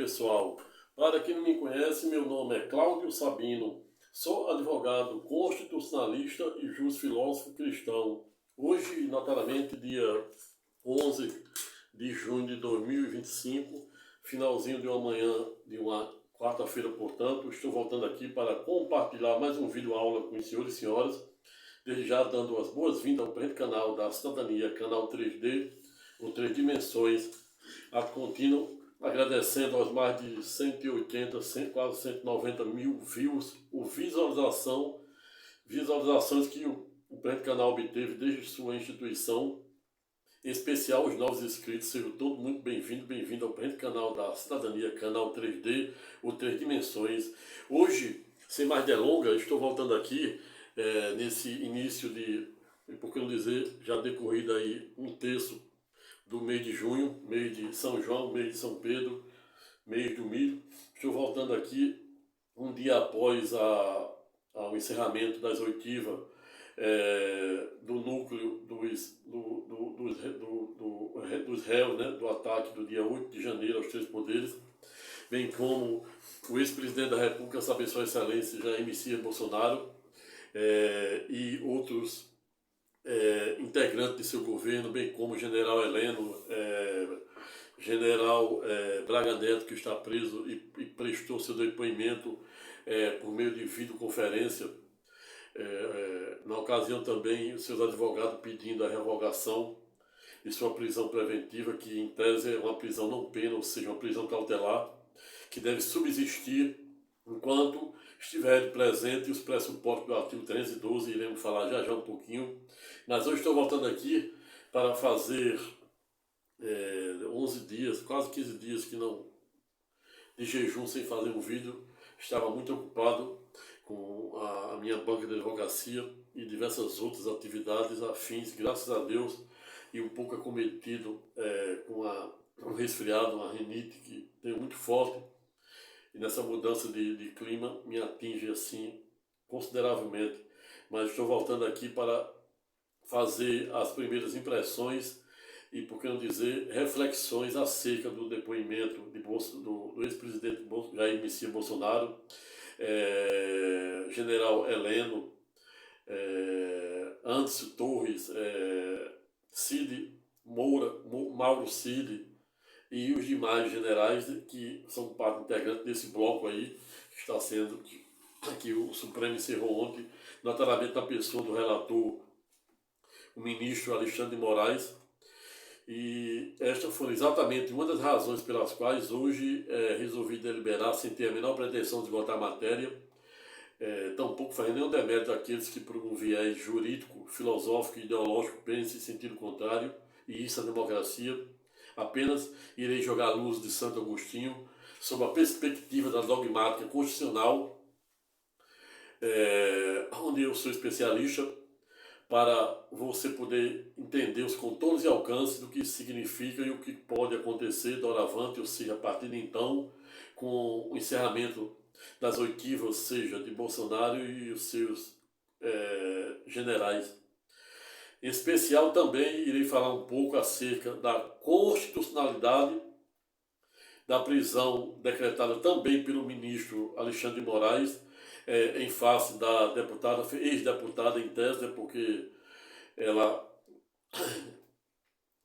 pessoal, para quem não me conhece, meu nome é Cláudio Sabino, sou advogado constitucionalista e filósofo cristão. Hoje, notadamente, dia 11 de junho de 2025, finalzinho de uma manhã de uma quarta-feira, portanto, estou voltando aqui para compartilhar mais um vídeo aula com os senhores e senhoras, desde já dando as boas-vindas ao presente canal da Cidadania, canal 3D, ou 3 dimensões, a contínuo, agradecendo aos mais de 180, quase 190 mil views ou visualizações que o presente canal obteve desde sua instituição. Em especial os novos inscritos, sejam todos muito bem-vindos ao presente canal da Cidadania, canal 3D ou 3 dimensões. Hoje, sem mais delongas, estou voltando aqui nesse início de, por que não dizer, já decorrido aí um terço do mês de junho, mês de São João, mês de São Pedro, mês do milho. Estou voltando aqui um dia após ao encerramento das oitivas do núcleo dos réus, né, do ataque do dia 8 de janeiro aos 3 poderes, bem como o ex-presidente da República, sabe sua excelência Jair Messias Bolsonaro, e outros integrantes de seu governo, bem como o general Heleno, general Braga Neto, que está preso e prestou seu depoimento por meio de videoconferência. Na ocasião também, os seus advogados pedindo a revogação de sua prisão preventiva, que em tese é uma prisão não pena, ou seja, uma prisão cautelar, que deve subsistir enquanto estiver presente os pressupostos do artigo 312, iremos falar já um pouquinho. Mas eu estou voltando aqui para fazer 11 dias, quase 15 dias de jejum sem fazer um vídeo. Estava muito ocupado com a minha banca de advocacia e diversas outras atividades afins, graças a Deus, e um pouco acometido com um resfriado, uma rinite que tem muito forte, e nessa mudança de clima me atinge assim consideravelmente. Mas estou voltando aqui para fazer as primeiras impressões e, por que não dizer, reflexões acerca do depoimento do ex-presidente Jair Messias Bolsonaro, general Heleno, Anderson Torres, Cid Moura, Mauro Cid e os demais generais que são parte integrante desse bloco aí, que está sendo, que o Supremo encerrou ontem, notadamente na pessoa do relator, o ministro Alexandre de Moraes. E esta foi exatamente uma das razões pelas quais hoje resolvi deliberar sem ter a menor pretensão de votar a matéria, tampouco fazendo nenhum demérito àqueles que por um viés jurídico, filosófico e ideológico pensam em sentido contrário, e isso é a democracia. Apenas irei jogar a luz de Santo Agostinho sob a perspectiva da dogmática constitucional, onde eu sou especialista, para você poder entender os contornos e alcances do que isso significa e o que pode acontecer doravante, ou seja, a partir de então, com o encerramento das oitivas, ou seja, de Bolsonaro e os seus generais. Em especial também irei falar um pouco acerca da constitucionalidade da prisão decretada também pelo ministro Alexandre de Moraes, em face da deputada, ex-deputada em tese, porque ela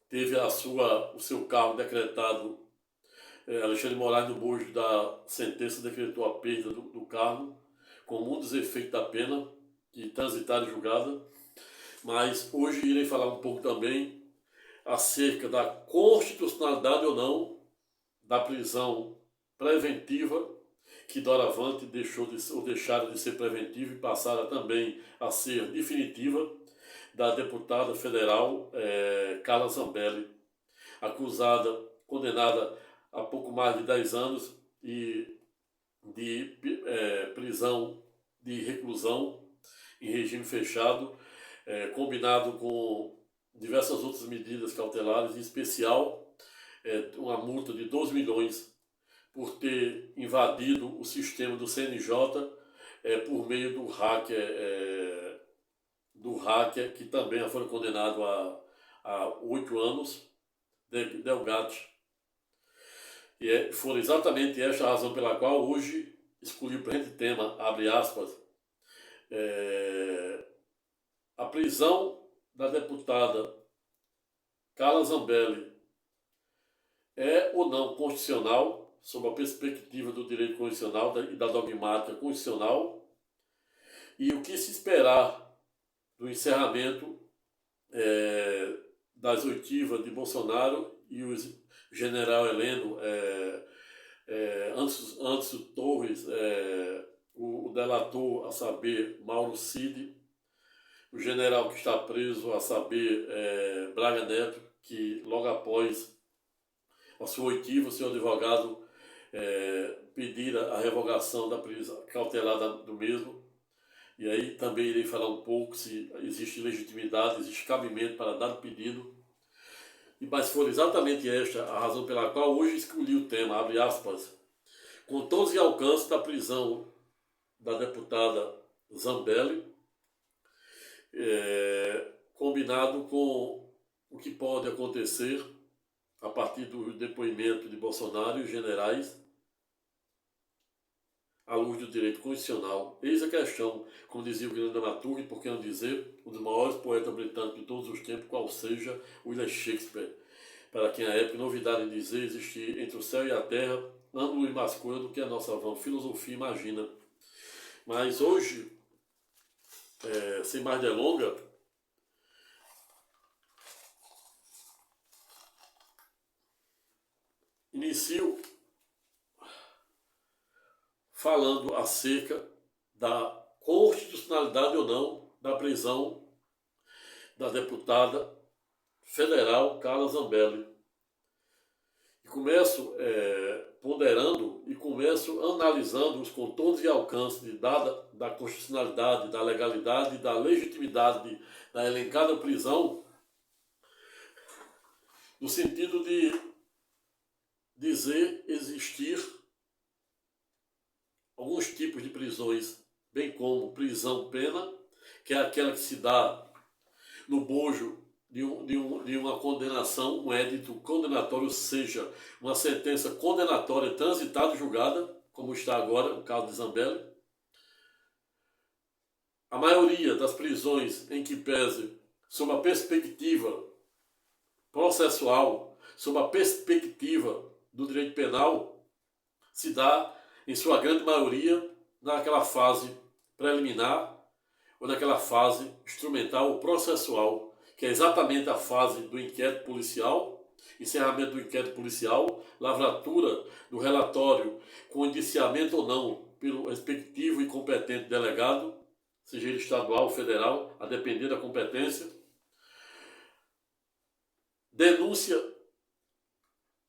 teve o seu cargo decretado, Alexandre de Moraes, no bojo da sentença, decretou a perda do cargo, com muitos efeitos da pena, de transitar e julgada. Mas hoje irei falar um pouco também acerca da constitucionalidade ou não da prisão preventiva, que doravante deixaram de ser preventiva e passaram também a ser definitiva, da deputada federal Carla Zambelli, condenada a pouco mais de 10 anos de prisão, de reclusão em regime fechado, combinado com diversas outras medidas cautelares, em especial uma multa de 12 milhões por ter invadido o sistema do CNJ por meio do hacker, que também foi condenado a 8 anos, Delgatti. E foi exatamente esta a razão pela qual hoje escolhi o presente tema, abre aspas, a prisão da deputada Carla Zambelli é ou não constitucional, sob a perspectiva do direito constitucional e da dogmática constitucional, e o que se esperar do encerramento das oitivas de Bolsonaro e o general Heleno, Antônio Torres, o delator, a saber, Mauro Cid, o general que está preso, a saber, Braga Neto, que logo após a sua oitiva, o seu advogado pedir a revogação da prisão cautelar do mesmo. E aí também irei falar um pouco se existe legitimidade, existe cabimento para dar o pedido. Mas foi exatamente esta a razão pela qual hoje escolhi o tema, abre aspas, com todos os alcances da prisão da deputada Zambelli, combinado com o que pode acontecer a partir do depoimento de Bolsonaro e os generais, à luz do direito constitucional. Eis a questão, como dizia o grande dramaturgo, e por que não dizer, um dos maiores poetas britânicos de todos os tempos, qual seja William Shakespeare, para quem a época novidade em dizer existir entre o céu e a terra, ângulo e mais coisa do que a nossa vã filosofia imagina. Mas hoje, sem mais delonga, inicio falando acerca da constitucionalidade ou não da prisão da deputada federal Carla Zambelli. E começo ponderando e começo analisando os contornos e alcances da constitucionalidade, da legalidade, da legitimidade da elencada prisão, no sentido de dizer existir alguns tipos de prisões, bem como prisão-pena, que é aquela que se dá no bojo de uma condenação, um édito condenatório, ou seja, uma sentença condenatória transitada e julgada, como está agora o caso de Zambelli. A maioria das prisões em que pese sob a perspectiva processual, sob a perspectiva do direito penal, se dá, em sua grande maioria, naquela fase preliminar ou naquela fase instrumental ou processual, que é exatamente a fase do inquérito policial, encerramento do inquérito policial, lavratura do relatório com indiciamento ou não pelo respectivo e competente delegado, seja ele estadual ou federal, a depender da competência. Denúncia,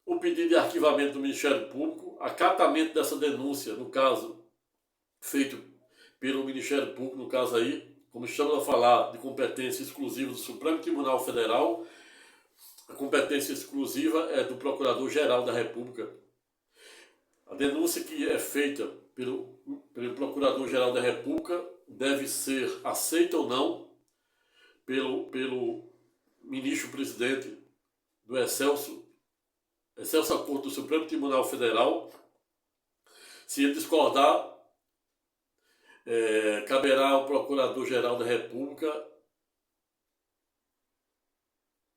o pedido de arquivamento do Ministério Público, acatamento dessa denúncia, no caso, feito pelo Ministério Público, no caso aí, como estamos a falar de competência exclusiva do Supremo Tribunal Federal, a competência exclusiva é do Procurador-Geral da República. A denúncia que é feita pelo Procurador-Geral da República deve ser aceita ou não pelo ministro-presidente do Excelsa Corte do Supremo Tribunal Federal. Se ele discordar, caberá ao Procurador-Geral da República,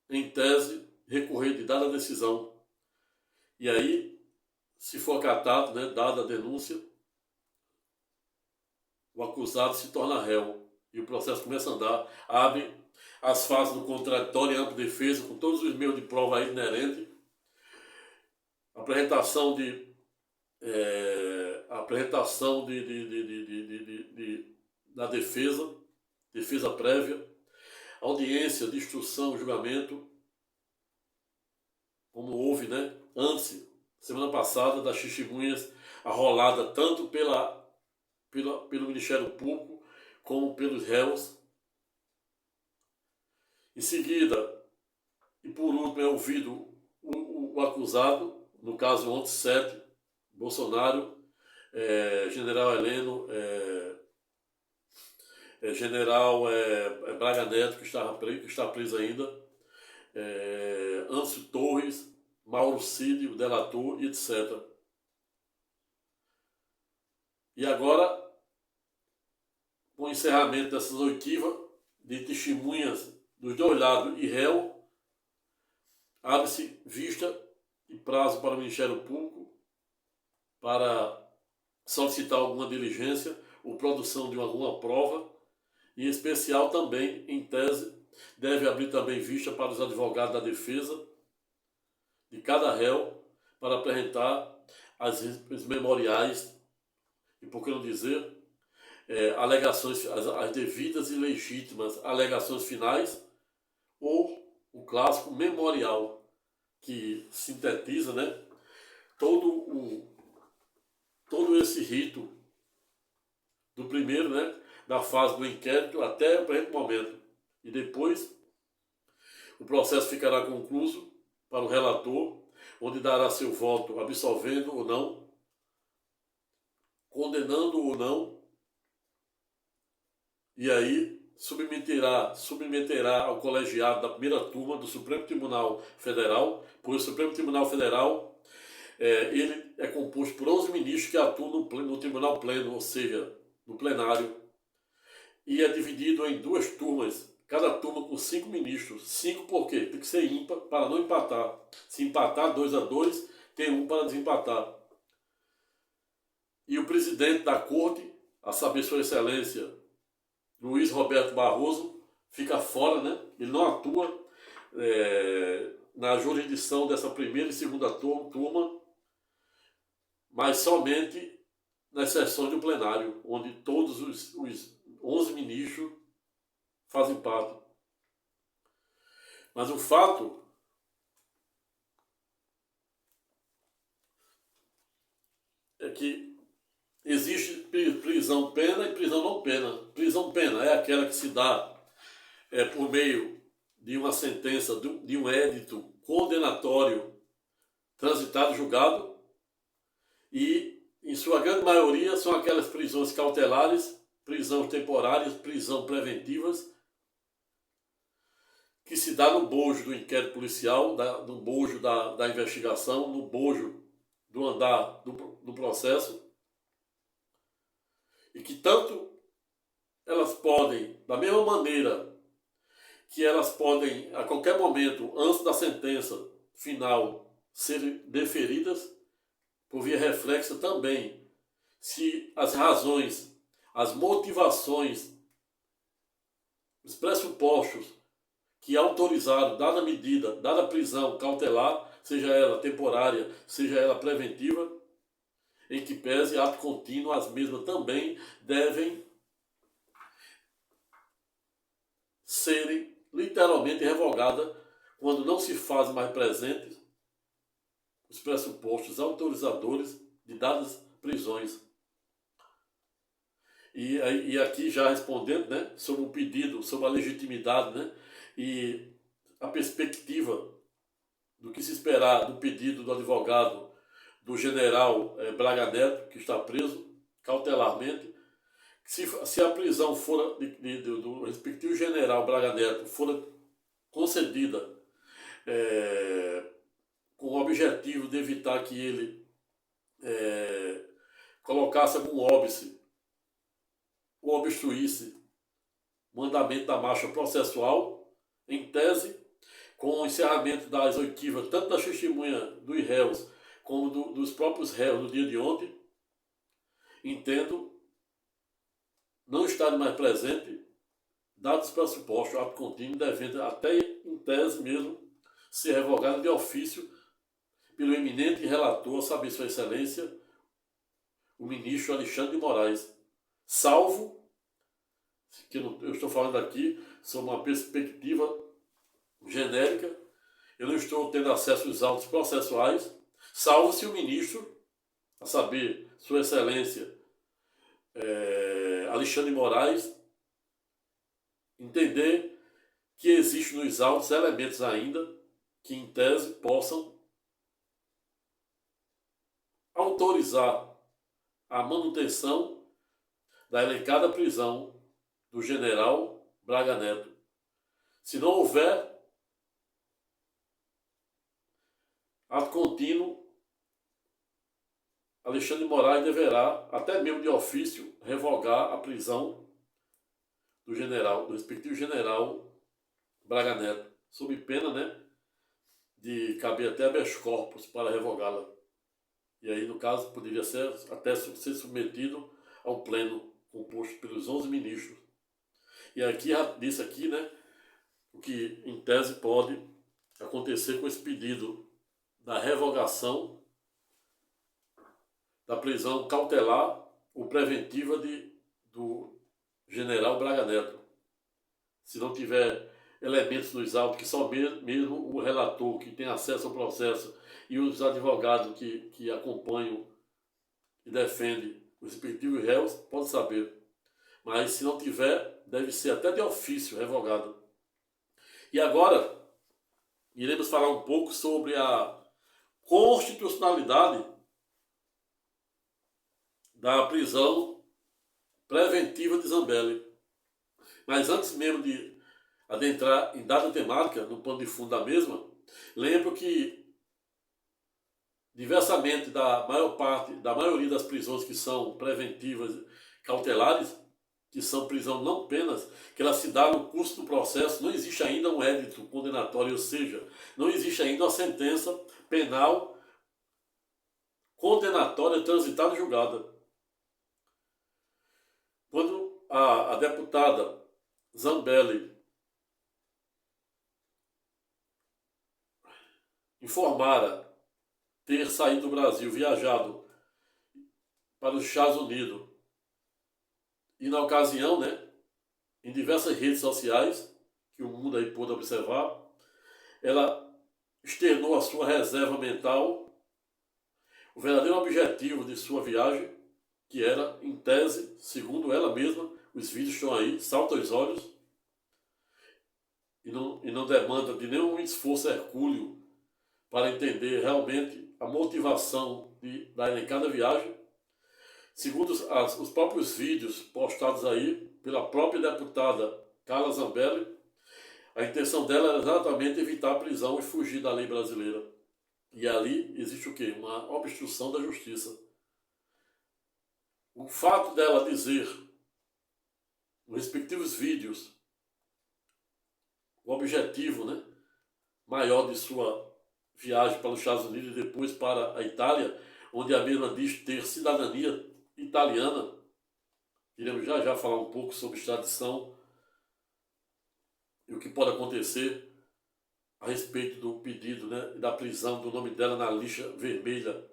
em tese, recorrer de dada decisão. E aí, se for acatado, dada a denúncia, o acusado se torna réu e o processo começa a andar, abre as fases do contraditório e ampla defesa, com todos os meios de prova aí inerentes, apresentação da defesa prévia, audiência de instrução, julgamento, como houve, antes, semana passada, das testemunhas arrolada tanto pelo Ministério Público como pelos réus. Em seguida, e por último, é ouvido o acusado, no caso ontem 7, Bolsonaro, general Heleno, general Braga Neto, que está preso ainda, Antônio Torres, Mauro Cid, o delator, e etc. E agora, com o encerramento dessas oitivas de testemunhas dos dois lados e réu, abre-se vista e prazo para o Ministério Público para solicitar alguma diligência ou produção de alguma prova, e em especial também, em tese, deve abrir também vista para os advogados da defesa de cada réu para apresentar os memoriais e, por que não dizer, alegações, as devidas e legítimas alegações finais, ou o clássico memorial, que sintetiza, né, todo esse rito do primeiro, né, da fase do inquérito até o presente momento. E depois o processo ficará concluído para o relator, onde dará seu voto absolvendo ou não, condenando ou não, e aí submeterá ao colegiado da primeira turma do Supremo Tribunal Federal, pois o Supremo Tribunal Federal ele é composto por 11 ministros que atuam no Tribunal Pleno, ou seja, no plenário, e é dividido em duas turmas, cada turma com 5 ministros. 5 por quê? Tem que ser ímpar para não empatar. Se empatar 2-2, tem um para desempatar. E o presidente da corte, a saber, Sua Excelência Luiz Roberto Barroso, fica fora, né? Ele não atua na jurisdição dessa primeira e segunda turma, mas somente nas sessões do plenário, onde todos os 11 ministros fazem parte. Mas o fato é que existe prisão-pena e prisão não pena. Prisão-pena é aquela que se dá por meio de uma sentença, de um édito condenatório transitado e julgado, e, em sua grande maioria, são aquelas prisões cautelares, prisões temporárias, prisão preventivas, que se dá no bojo do inquérito policial, no bojo da investigação, no bojo do andar do processo, e que tanto elas podem, da mesma maneira que elas podem, a qualquer momento, antes da sentença final, serem deferidas, por via reflexa também, se as razões, as motivações, os pressupostos que autorizaram dada medida, dada prisão cautelar, seja ela temporária, seja ela preventiva, em que pese ato contínuo, as mesmas também devem serem literalmente revogadas quando não se fazem mais presentes os pressupostos autorizadores de dadas prisões. E aqui já respondendo, né, sobre o pedido, sobre a legitimidade, né, e a perspectiva do que se esperar do pedido do advogado do general Braga Neto, que está preso cautelarmente, se a prisão for do respectivo general Braga Neto for concedida com o objetivo de evitar que ele colocasse algum óbice ou obstruísse o andamento da marcha processual, em tese, com o encerramento das oitivas, tanto das testemunhas dos réus como dos próprios réus no dia de ontem, entendo não estar mais presente, dados os pressupostos, ato contínuo, devendo até em tese mesmo ser revogado de ofício pelo eminente relator, a saber, Sua Excelência, o ministro Alexandre de Moraes, salvo, que eu estou falando aqui, sob uma perspectiva genérica, eu não estou tendo acesso aos autos processuais, salvo se o ministro, a saber, Sua Excelência Alexandre de Moraes, entender que existem nos autos elementos ainda que, em tese, possam autorizar a manutenção da elencada prisão do general Braga Neto. Se não houver ato contínuo, Alexandre de Moraes deverá, até mesmo de ofício, revogar a prisão do respectivo general Braga Neto, sob pena, né, de caber até habeas corpus para revogá-la. E aí, no caso, poderia até ser submetido ao pleno, composto pelos 11 ministros. E aqui, disse aqui, né, o que em tese pode acontecer com esse pedido da revogação da prisão cautelar ou preventiva do general Braga Neto. Se não tiver elementos nos autos, que só mesmo o relator que tem acesso ao processo e os advogados que acompanham e defendem os respectivos réus, pode saber. Mas se não tiver, deve ser até de ofício revogado. E agora, iremos falar um pouco sobre a constitucionalidade da prisão preventiva de Zambelli. Mas antes mesmo de adentrar em dada temática, no pano de fundo da mesma, lembro que, diversamente da maioria das prisões que são preventivas cautelares, que são prisão não penas, que ela se dá no curso do processo, não existe ainda um édito condenatório, ou seja, não existe ainda uma sentença penal condenatória transitada e julgada. Quando a deputada Zambelli informara ter saído do Brasil, viajado para os Estados Unidos, e na ocasião, né, em diversas redes sociais, que o mundo aí pôde observar, ela externou a sua reserva mental, o verdadeiro objetivo de sua viagem, que era, em tese, segundo ela mesma, os vídeos estão aí, saltam aos olhos, e não demanda de nenhum esforço hercúleo para entender realmente a motivação da elencada viagem. Segundo os próprios vídeos postados aí pela própria deputada Carla Zambelli, a intenção dela era exatamente evitar a prisão e fugir da lei brasileira. E ali existe o quê? Uma obstrução da justiça. O fato dela dizer, nos respectivos vídeos, o objetivo, né, maior de sua viagem para os Estados Unidos e depois para a Itália, onde a mesma diz ter cidadania italiana. Iremos já falar um pouco sobre extradição e o que pode acontecer a respeito do pedido, né, da prisão do nome dela na lista vermelha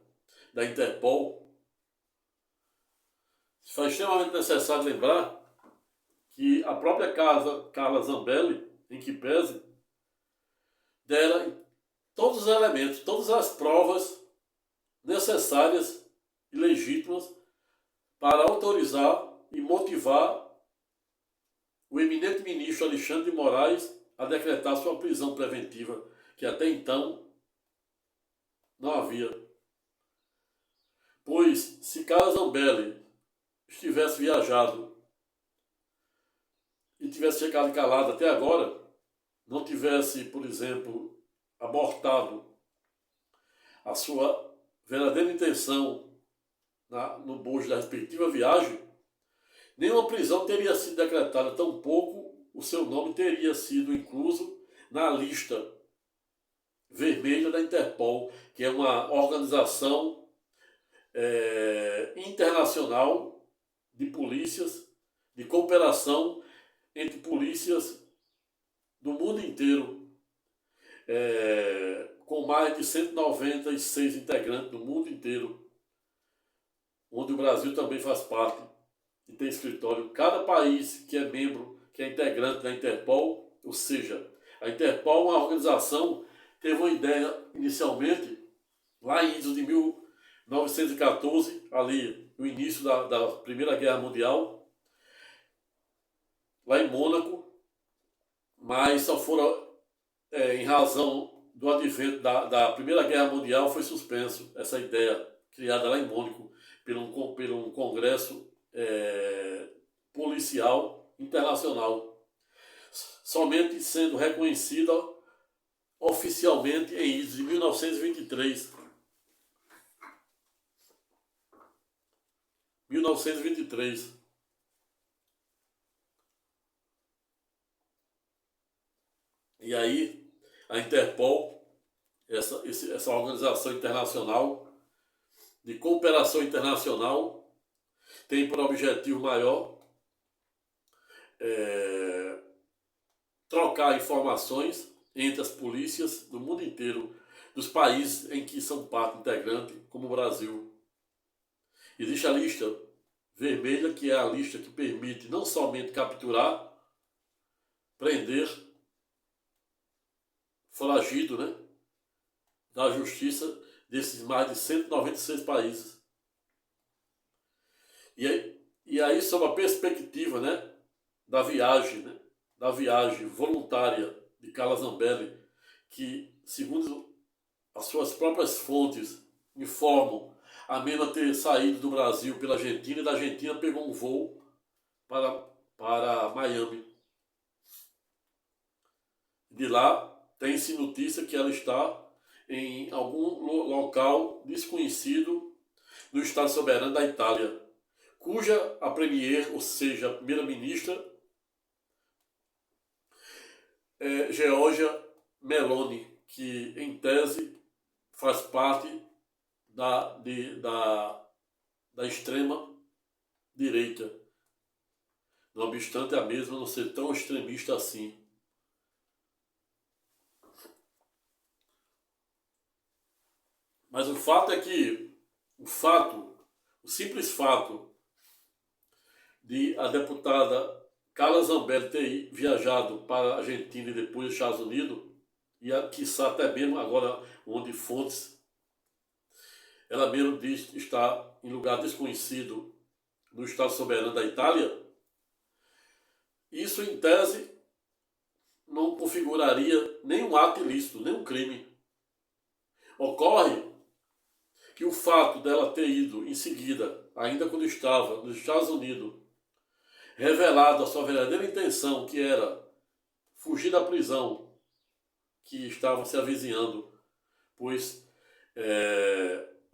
da Interpol. Se faz extremamente necessário lembrar que a própria Carla Zambelli, em que pese, dera todos os elementos, todas as provas necessárias e legítimas para autorizar e motivar o eminente ministro Alexandre de Moraes a decretar sua prisão preventiva, que até então não havia. Pois, se Carla Zambelli tivesse viajado e tivesse chegado calado até agora, não tivesse, por exemplo, abortado a sua verdadeira intenção no bojo da respectiva viagem, nenhuma prisão teria sido decretada, tampouco o seu nome teria sido incluso na lista vermelha da Interpol, que é uma organização internacional de polícias, de cooperação entre polícias do mundo inteiro, com mais de 196 integrantes do mundo inteiro, onde o Brasil também faz parte e tem escritório. Cada país que é membro, que é integrante da Interpol, ou seja, a Interpol é uma organização que teve uma ideia inicialmente, lá em idos de 1914, ali no início da Primeira Guerra Mundial, lá em Mônaco, mas só foram, em razão do advento da Primeira Guerra Mundial, foi suspenso essa ideia criada lá em Mônaco por um congresso policial internacional, somente sendo reconhecida oficialmente em idos de 1923. 1923. E aí, a Interpol, essa organização internacional de cooperação internacional, tem por objetivo maior trocar informações entre as polícias do mundo inteiro, dos países em que são parte integrante, como o Brasil. Existe a lista vermelha, que é a lista que permite não somente capturar, prender, foragido, né, da justiça desses mais de 196 países. E aí sob a perspectiva, né, da viagem voluntária de Carla Zambelli, que, segundo as suas próprias fontes, informam a mesma ter saído do Brasil pela Argentina e da Argentina pegou um voo para Miami. De lá tem-se notícia que ela está em algum local desconhecido no Estado soberano da Itália, cuja a premier, ou seja, a primeira-ministra, é Giorgia Meloni, que em tese faz parte da extrema direita, não obstante a mesma não ser tão extremista assim. Mas o fato é que o simples fato de a deputada Carla Zambelli ter viajado para a Argentina e depois os Estados Unidos, e quiçá até mesmo agora onde fontes, ela mesmo diz estar em lugar desconhecido no Estado soberano da Itália, isso em tese não configuraria nenhum ato ilícito, nenhum crime. Ocorre que o fato dela ter ido em seguida, ainda quando estava nos Estados Unidos, revelado a sua verdadeira intenção, que era fugir da prisão que estava se avizinhando, pois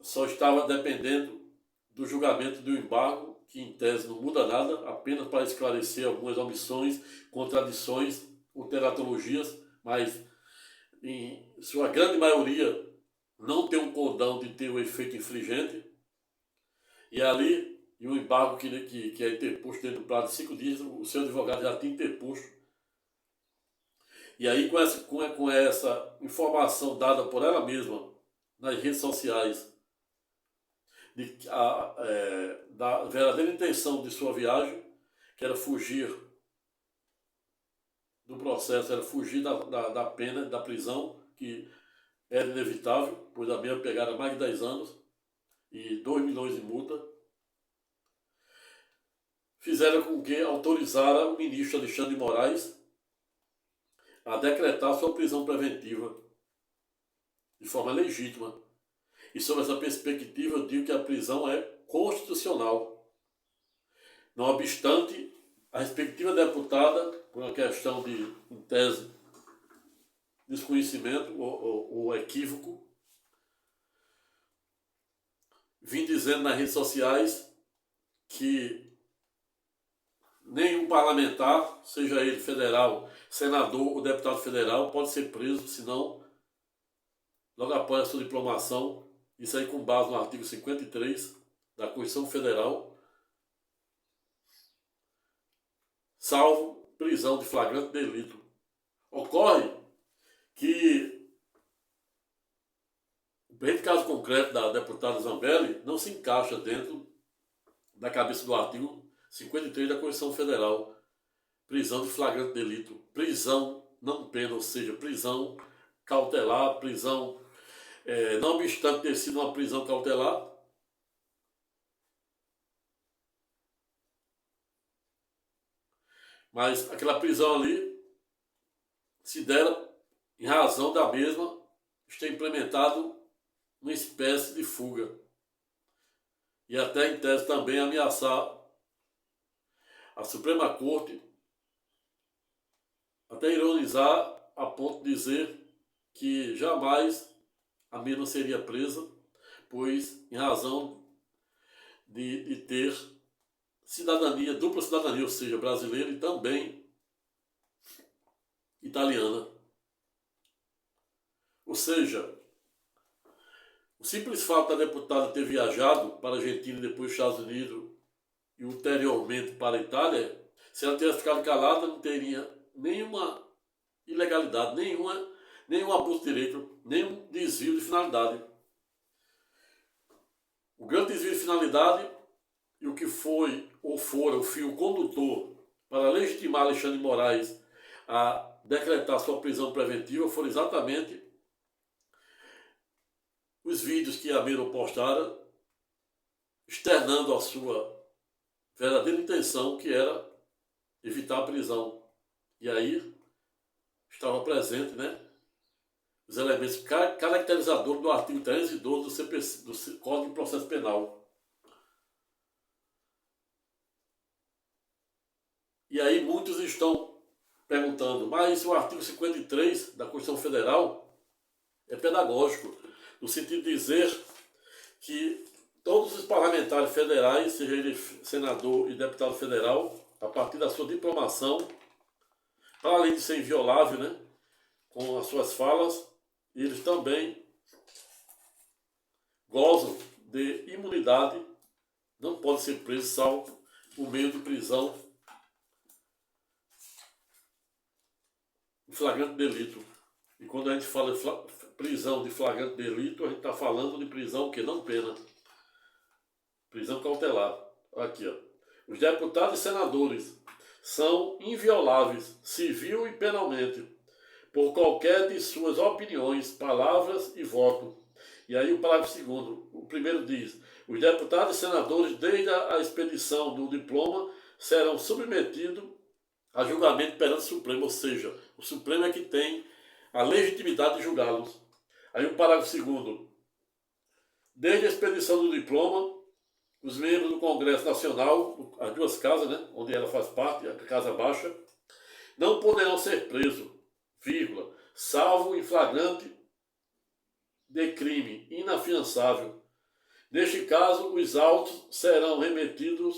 só estava dependendo do julgamento do embargo, que em tese não muda nada, apenas para esclarecer algumas omissões, contradições ou teratologias, mas em sua grande maioria não tem um condão de ter o efeito infringente. E ali, e o embargo que é interposto dentro do prazo de 5 dias, o seu advogado já tinha interposto. E aí, com essa informação dada por ela mesma nas redes sociais, da verdadeira intenção de sua viagem, que era fugir do processo, era fugir da pena, da prisão, que era inevitável, pois a mesma pegara mais de 10 anos e 2 milhões de multa, fizeram com que autorizara o ministro Alexandre de Moraes a decretar sua prisão preventiva de forma legítima. E sob essa perspectiva eu digo que a prisão é constitucional. Não obstante, a respectiva deputada, por uma questão de, em tese, desconhecimento ou equívoco, vim dizendo nas redes sociais que nenhum parlamentar, seja ele federal, senador ou deputado federal, pode ser preso, senão, logo após a sua diplomação, isso aí com base no artigo 53 da Constituição Federal, salvo prisão de flagrante delito. Ocorre que o presente caso concreto da deputada Zambelli não se encaixa dentro da cabeça do artigo 53 da Constituição Federal. Prisão de flagrante delito. Prisão não pena, ou seja, prisão cautelar, prisão, não obstante ter sido uma prisão cautelar, mas aquela prisão ali se dera em razão da mesma ter implementado uma espécie de fuga. E até em tese também ameaçar a Suprema Corte, até ironizar a ponto de dizer que jamais a mesma seria presa, pois em razão de ter cidadania, dupla cidadania, ou seja, brasileira e também italiana. Ou seja, o simples fato da deputada ter viajado para a Argentina e depois Estados Unidos e ulteriormente para a Itália, se ela tivesse ficado calada, não teria nenhuma ilegalidade, nenhum abuso de direito, nenhum desvio de finalidade. O grande desvio de finalidade e o que foi ou fora o fio condutor para legitimar Alexandre de Moraes a decretar sua prisão preventiva foram exatamente os vídeos que a Miro postara externando a sua verdadeira intenção, que era evitar a prisão. E aí estava presente, né, os elementos caracterizadores do artigo 312 do CPC, do Código de Processo Penal. E aí muitos estão perguntando, mas o artigo 53 da Constituição Federal é pedagógico, no sentido de dizer que todos os parlamentares federais, seja ele senador e deputado federal, a partir da sua diplomação, para além de ser inviolável, né, com as suas falas, eles também gozam de imunidade, não podem ser presos salvo o meio de prisão em flagrante delito. E quando a gente fala de prisão de flagrante delito, a gente está falando de prisão que não pena. Prisão cautelar. Aqui, ó. Os deputados e senadores são invioláveis, civil e penalmente, por qualquer de suas opiniões, palavras e voto. E aí o parágrafo segundo, o primeiro diz, os deputados e senadores, desde a expedição do diploma, serão submetidos a julgamento perante o Supremo, ou seja, o Supremo é que tem a legitimidade de julgá-los. Aí o parágrafo segundo, desde a expedição do diploma, os membros do Congresso Nacional, as duas casas, né, onde ela faz parte, a Casa Baixa, não poderão ser presos, vírgula, salvo em flagrante de crime inafiançável. Neste caso, os autos serão remetidos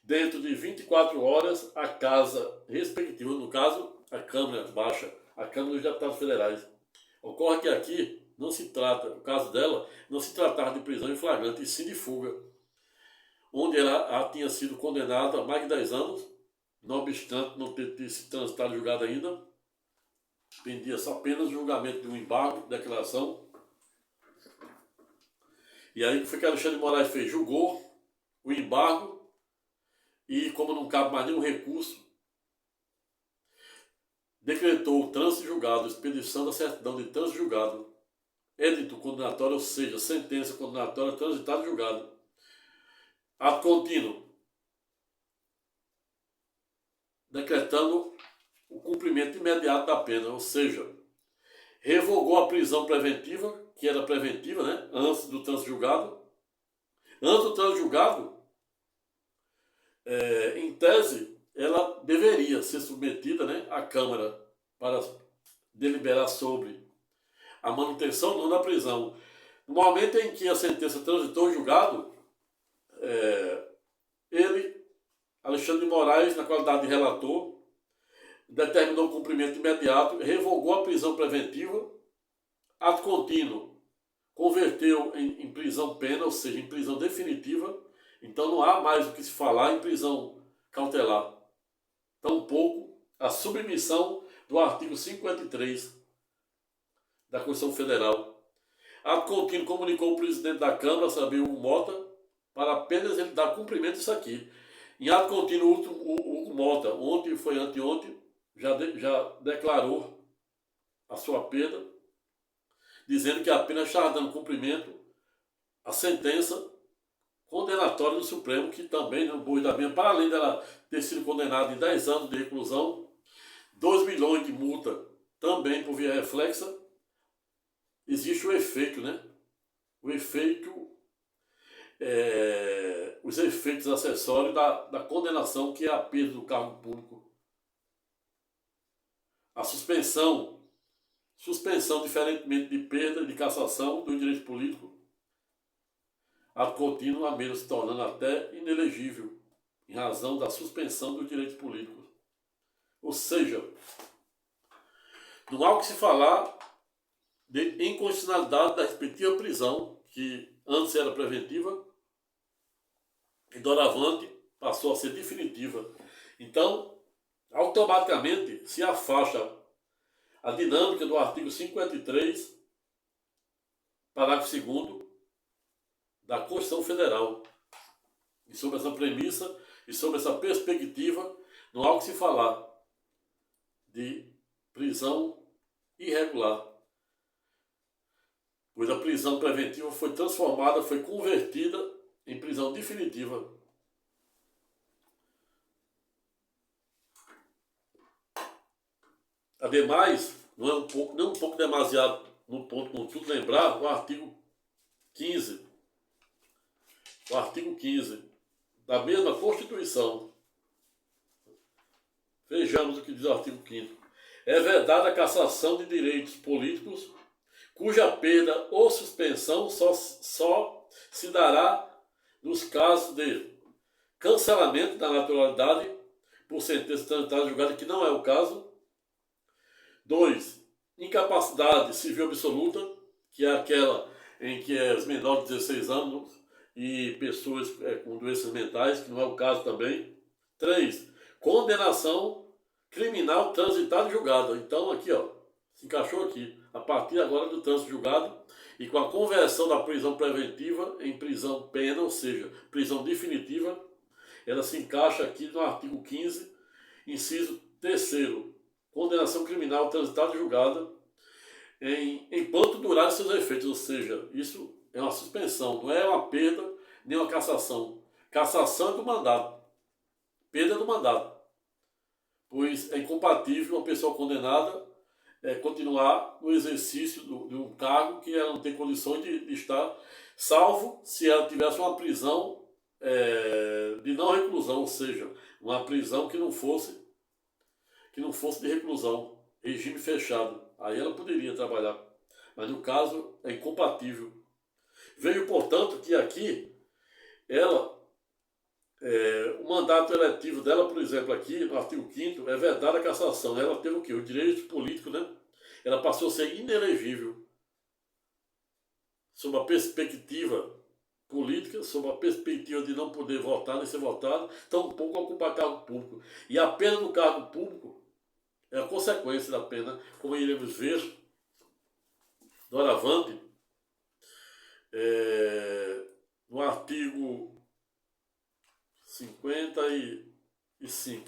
dentro de 24 horas à casa respectiva, no caso, a Câmara Baixa, a Câmara dos Deputados Federais. Ocorre que aqui não se trata, no caso dela, não se tratava de prisão em flagrante, e sim de fuga, onde ela tinha sido condenada a mais de 10 anos, não obstante não ter sido transitado julgado ainda, pendia só apenas o julgamento de um embargo, declaração. E aí o que foi que Alexandre de Moraes fez? Julgou o embargo e, como não cabe mais nenhum recurso, decretou o trânsito julgado, expedição da certidão de trânsito julgado, édito condenatório, ou seja, sentença condenatória, transitado julgado. Ato contínuo, decretando o cumprimento imediato da pena, ou seja, revogou a prisão preventiva, que era preventiva, né, antes do trânsito julgado. Antes do trânsito julgado, em tese, ela deveria ser submetida, né, à Câmara para deliberar sobre a manutenção ou não da prisão. No momento em que a sentença transitou julgado, ele, Alexandre de Moraes, na qualidade de relator, determinou o cumprimento imediato, revogou a prisão preventiva, ato contínuo, converteu em prisão pena, ou seja, em prisão definitiva. Então não há mais o que se falar em prisão cautelar. Tampouco a submissão do artigo 53 da Constituição Federal. Ato contínuo comunicou o presidente da Câmara, Sabino Hugo Mota, para apenas ele dar cumprimento a isso aqui. Em ato contínuo, o Hugo Mota, ontem foi anteontem, já declarou a sua pena, dizendo que apenas está dando cumprimento à sentença condenatória do Supremo, que também, no bois da minha, para além dela ter sido condenada em 10 anos de reclusão, 2 milhões de multa também por via reflexa, existe o efeito, né? O efeito, os efeitos acessórios da condenação, que é a perda do cargo público. A suspensão suspensão, diferentemente de perda e de cassação do direito político, ato contínuo a menos se tornando até inelegível, em razão da suspensão dos direitos políticos. Ou seja, não há o que se falar de inconstitucionalidade da respectiva prisão, que antes era preventiva, e doravante passou a ser definitiva. Então, automaticamente se afasta a dinâmica do artigo 53, parágrafo 2º da Constituição Federal. E sobre essa premissa e sobre essa perspectiva, não há o que se falar de prisão irregular, pois a prisão preventiva foi transformada, foi convertida em prisão definitiva. Ademais, não é um pouco demasiado no ponto contudo lembrar o artigo 15. O artigo 15 da mesma Constituição. Vejamos o que diz o artigo 5º. É vedada a cassação de direitos políticos cuja perda ou suspensão só se dará nos casos de cancelamento da naturalidade por sentença transitada julgada, que não é o caso. 2. Incapacidade civil absoluta, que é aquela em que é os menores de 16 anos e pessoas com doenças mentais, que não é o caso também. 3. Condenação criminal transitada e julgada. Então aqui, ó, se encaixou aqui. A partir agora do trânsito julgado e com a conversão da prisão preventiva em prisão pena, ou seja, prisão definitiva, ela se encaixa aqui no artigo 15, inciso 3º. Condenação criminal transitada e julgada enquanto durarem seus efeitos, ou seja, isso é uma suspensão, não é uma perda nem uma cassação. Cassação é do mandato, perda é do mandato, pois é incompatível uma pessoa condenada continuar no exercício de um cargo que ela não tem condições de estar, salvo se ela tivesse uma prisão de não reclusão, ou seja, uma prisão que não fosse de reclusão, regime fechado. Aí ela poderia trabalhar, mas no caso é incompatível. Veio, portanto, que aqui ela, o mandato eletivo dela, por exemplo, aqui no artigo 5º, é vedada a cassação. Ela teve o quê? O direito político, né? Ela passou a ser inelegível sob a perspectiva política, sob a perspectiva de não poder votar nem ser votado, tampouco ocupar cargo público. E a pena do cargo público é a consequência da pena, como iremos ver doravante, no artigo 55,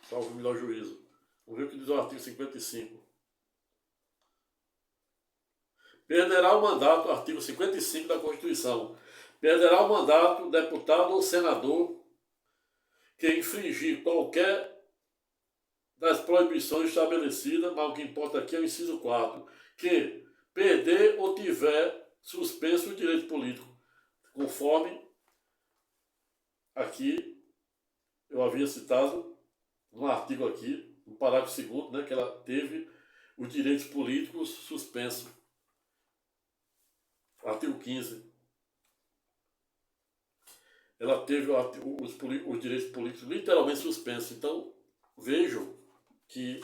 salvo o melhor juízo. Vamos ver o que diz o artigo 55. Perderá o mandato, artigo 55 da Constituição, perderá o mandato deputado ou senador que infringir qualquer das proibições estabelecidas, mas o que importa aqui é o inciso 4, que perder ou tiver suspenso o direito político, conforme aqui eu havia citado no artigo aqui, no parágrafo 2º, né, que ela teve os direitos políticos suspensos. Artigo 15. Ela teve os direitos políticos literalmente suspensos. Então, vejam que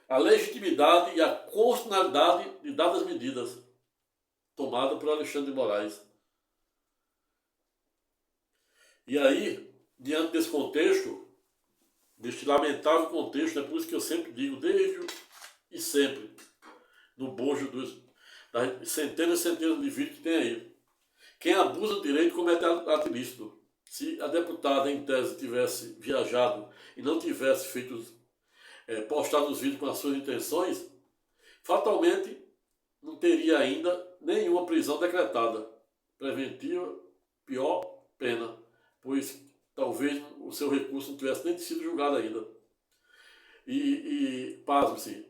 a legitimidade e a constitucionalidade de dadas medidas tomadas por Alexandre de Moraes. E aí, diante desse contexto, deste lamentável contexto, é por isso que eu sempre digo, desde e sempre, no bojo das centenas e centenas de vídeos que tem aí, quem abusa do direito comete ato ilícito. Se a deputada, em tese, tivesse viajado e não tivesse postado os vídeos com as suas intenções, fatalmente não teria ainda nenhuma prisão decretada. Preventiva, pior pena, pois talvez o seu recurso não tivesse nem sido julgado ainda. E pasme-se,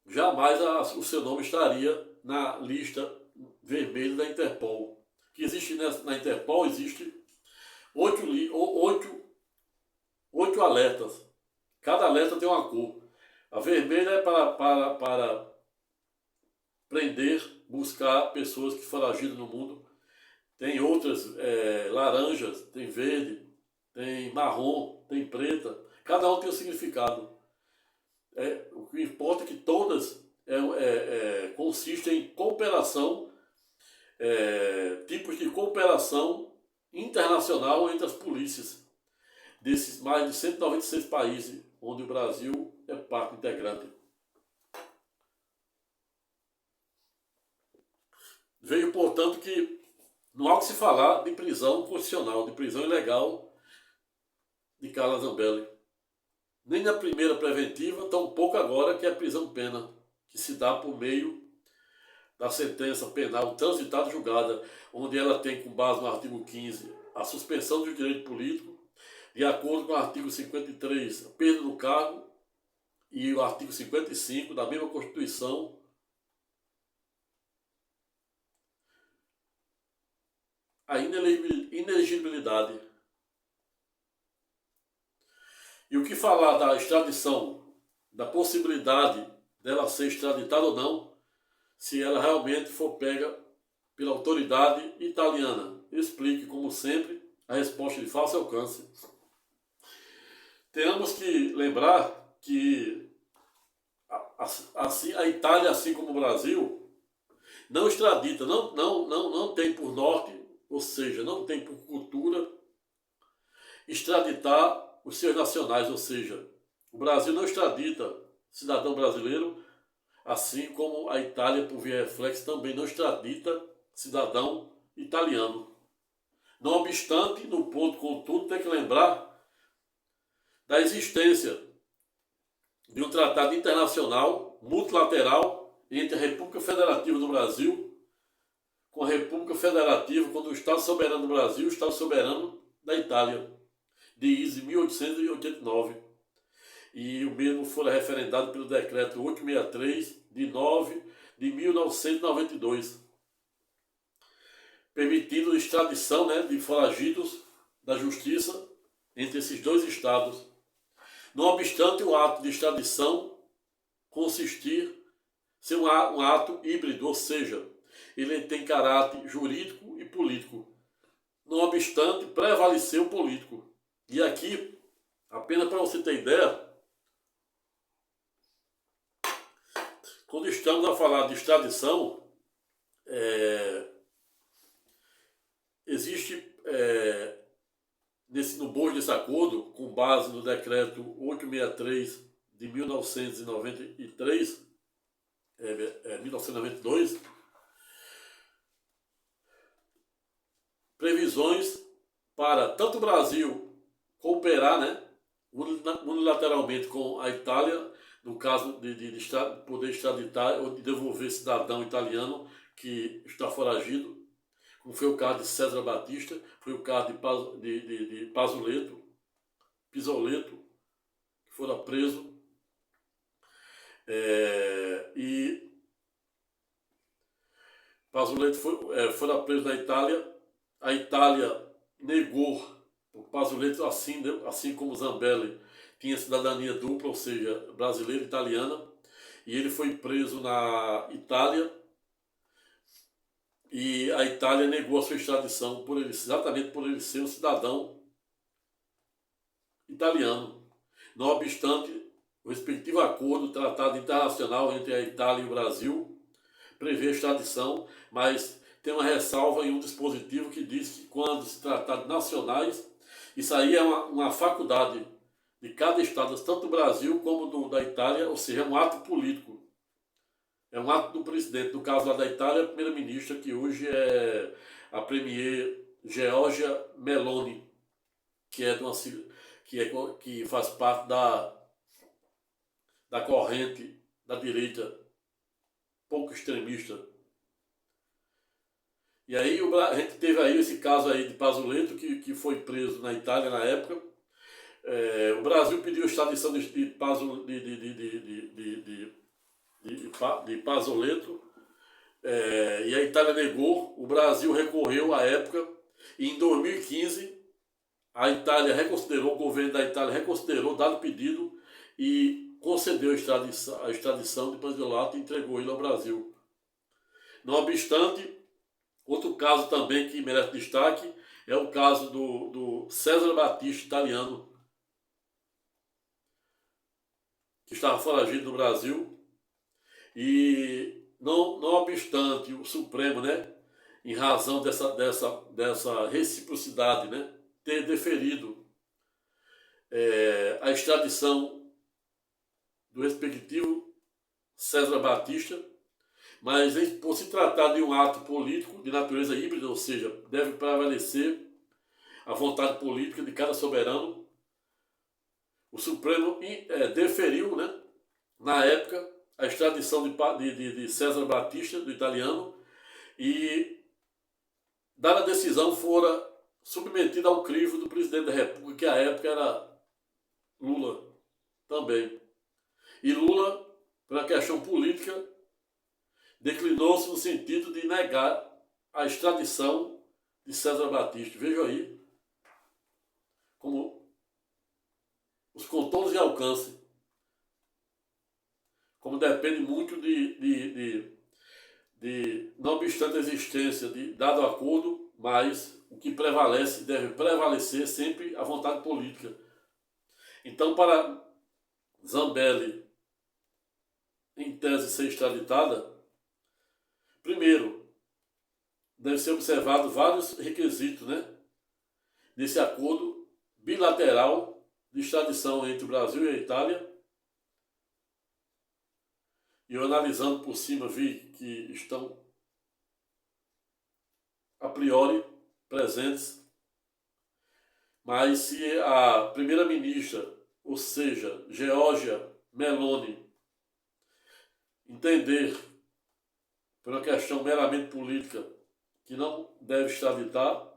jamais o seu nome estaria na lista vermelha da Interpol. Que existe na Interpol, existe 8 alertas. Cada alerta tem uma cor. A vermelha é para prender, buscar pessoas que foragidas no mundo. Tem outras, laranjas, tem verde, tem marrom, tem preta. Cada um tem um significado. O que importa é que todas consistem em cooperação, tipos de cooperação internacional entre as polícias desses mais de 196 países, onde o Brasil é parte integrante. Veio, portanto, que não há o que se falar de prisão constitucional, de prisão ilegal de Carla Zambelli. Nem na primeira preventiva, tampouco agora, que é a prisão-pena, que se dá por meio da sentença penal transitada e julgada, onde ela tem, com base no artigo 15, a suspensão do direito político, de acordo com o artigo 53, a perda do cargo, e o artigo 55 da mesma Constituição, a inelegibilidade. E o que falar da extradição, da possibilidade dela ser extraditada ou não, se ela realmente for pega pela autoridade italiana? Explique, como sempre, a resposta de fácil alcance. Temos que lembrar que assim, a Itália, assim como o Brasil, não extradita, não tem por norte, ou seja, não tem por cultura extraditar os seus nacionais, ou seja, o Brasil não extradita cidadão brasileiro, assim como a Itália, por via reflexo, também não extradita cidadão italiano. Não obstante, no ponto, contudo, tem que lembrar da existência de um tratado internacional multilateral entre a República Federativa do Brasil com a República Federativa, quando o Estado soberano do Brasil e o Estado soberano da Itália, de 1889. E o mesmo foi referendado pelo decreto 863 de 9 de 1992, permitindo a extradição, de foragidos da justiça entre esses dois estados. Não obstante o ato de extradição ser um ato híbrido, ou seja, ele tem caráter jurídico e político. Não obstante, prevaleceu o político. E aqui, apenas para você ter ideia, quando estamos a falar de extradição, existe no bojo desse acordo, com base no decreto 863 de 1992, previsões para tanto o Brasil cooperar, unilateralmente com a Itália, no caso de poder extraditar ou de devolver cidadão italiano que está foragido, como foi o caso de César Batista, foi o caso de Pisoletto, que fora preso, e Pisoletto fora preso na Itália. A Itália negou o Pisoletto, assim como Zambelli tinha cidadania dupla, ou seja, brasileira e italiana, e ele foi preso na Itália, e a Itália negou a sua extradição exatamente por ele ser um cidadão italiano. Não obstante, o respectivo acordo, tratado internacional entre a Itália e o Brasil, prevê a extradição, mas tem uma ressalva em um dispositivo que diz que quando se tratar de nacionais, isso aí é uma faculdade de cada estado, tanto do Brasil como da Itália, ou seja, é um ato político. É um ato do presidente. No caso lá da Itália, a primeira-ministra, que hoje é a premier Giorgia Meloni, que faz parte da corrente da direita pouco extremista. E aí a gente teve aí esse caso aí de Pisoletto, que foi preso na Itália na época. O Brasil pediu a extradição de Pisoletto, e a Itália negou. O Brasil recorreu à época, e em 2015 a Itália reconsiderou, o governo da Itália reconsiderou, dado o pedido, e concedeu a extradição de Pisoletto e entregou ele ao Brasil. Não obstante, outro caso também que merece destaque é o caso do César Battisti, italiano, que estava foragido no Brasil e, não obstante o Supremo, né, em razão dessa reciprocidade, né, ter deferido a extradição do respectivo César Batista, mas por se tratar de um ato político de natureza híbrida, ou seja, deve prevalecer a vontade política de cada soberano, o Supremo deferiu, né, na época, a extradição de César Batista, do italiano, e, dada a decisão, fora submetida ao crivo do presidente da República, que à época era Lula também. E Lula, por uma questão política, declinou-se no sentido de negar a extradição de César Batista. Veja aí como os contornos e alcance, como depende muito não obstante a existência de dado acordo, mas o que prevalece, deve prevalecer sempre a vontade política. Então, para Zambelli, em tese, ser extraditada, primeiro, deve ser observado vários requisitos, né, desse acordo bilateral de extradição entre o Brasil e a Itália. E eu, analisando por cima, vi que estão a priori presentes, mas se a primeira-ministra, ou seja, Giorgia Meloni, entender, por uma questão meramente política, que não deve extraditar,